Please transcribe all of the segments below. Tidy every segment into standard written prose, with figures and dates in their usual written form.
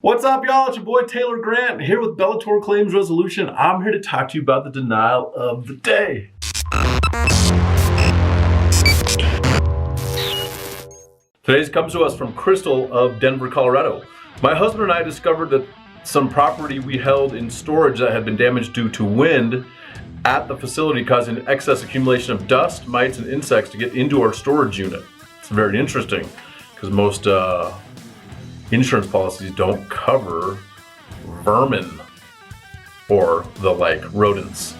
What's up, y'all? It's your boy Taylor Grant here with Bellator Claims Resolution. I'm here to talk to you about the denial of the day. Today's comes to us from Crystal of Denver, Colorado. My husband and I discovered that some property we held in storage that had been damaged due to wind at the facility, causing excess accumulation of dust, mites, and insects to get into our storage unit. It's very interesting because most insurance policies don't cover vermin or the like rodents.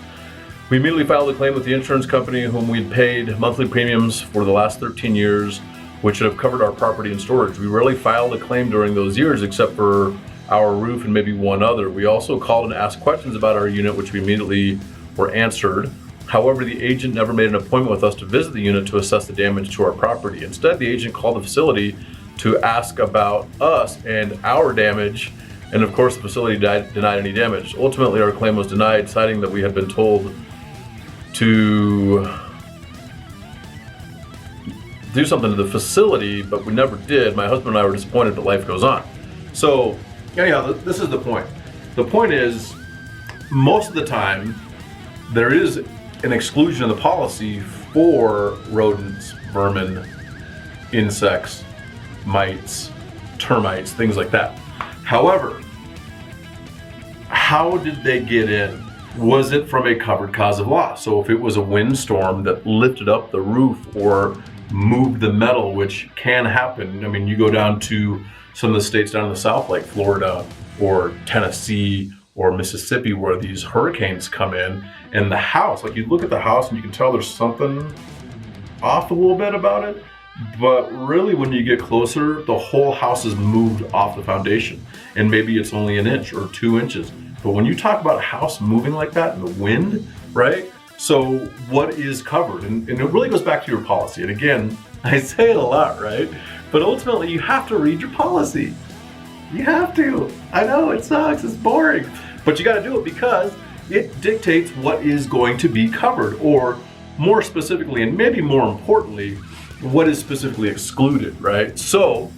We immediately filed a claim with the insurance company whom we'd paid monthly premiums for the last 13 years, which should have covered our property and storage. We rarely filed a claim during those years except for our roof and maybe one other. We also called and asked questions about our unit, which we immediately were answered. However, the agent never made an appointment with us to visit the unit to assess the damage to our property. Instead, the agent called the facility to ask about us and our damage, and of course the facility denied any damage. Ultimately, our claim was denied, citing that we had been told to do something to the facility, but we never did. My husband and I were disappointed, but life goes on. So anyhow, this is the point. The point is, most of the time, there is an exclusion in the policy for rodents, vermin, insects, mites, termites, things like that. However, how did they get in? Was it from a covered cause of loss? So if it was a windstorm that lifted up the roof or moved the metal, which can happen. I mean, you go down to some of the states down in the south, like Florida or Tennessee or Mississippi, where these hurricanes come in, and the house, like you look at the house and you can tell there's something off a little bit about it. But really, when you get closer, the whole house is moved off the foundation, and maybe it's only an inch or 2 inches. But when you talk about a house moving like that in the wind, right? So what is covered? And it really goes back to your policy. And again, I say it a lot, right? But ultimately, you have to read your policy. You have to. I know it sucks, it's boring, but you got to do it because it dictates what is going to be covered, or more specifically, and maybe more importantly, what is specifically excluded, right? So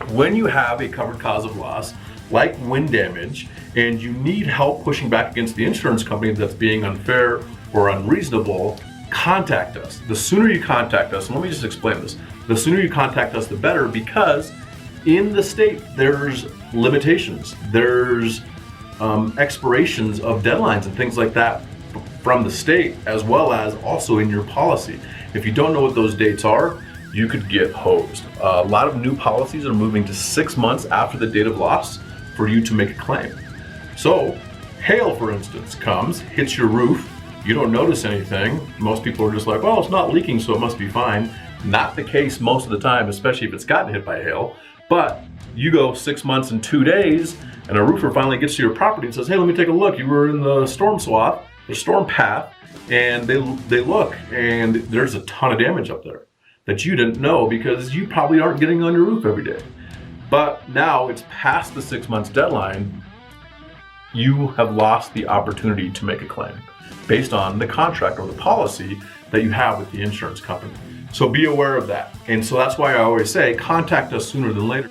when you have a covered cause of loss, like wind damage, and you need help pushing back against the insurance company that's being unfair or unreasonable, contact us. The sooner you contact us, and let me just explain this, the sooner you contact us, the better, because in the state, there's limitations. There's expirations of deadlines and things like that from the state, as well as also in your policy. If you don't know what those dates are, you could get hosed. A lot of new policies are moving to 6 months after the date of loss for you to make a claim. So, hail, for instance, comes, hits your roof, you don't notice anything. Most people are just like, well, it's not leaking, so it must be fine. Not the case most of the time, especially if it's gotten hit by hail. But you go 6 months and 2 days, and a roofer finally gets to your property and says, hey, let me take a look. You were in the storm swath, the storm path, and they look, and there's a ton of damage up there that you didn't know because you probably aren't getting on your roof every day. But now it's past the 6 months deadline, you have lost the opportunity to make a claim based on the contract or the policy that you have with the insurance company. So be aware of that. And so that's why I always say, contact us sooner than later.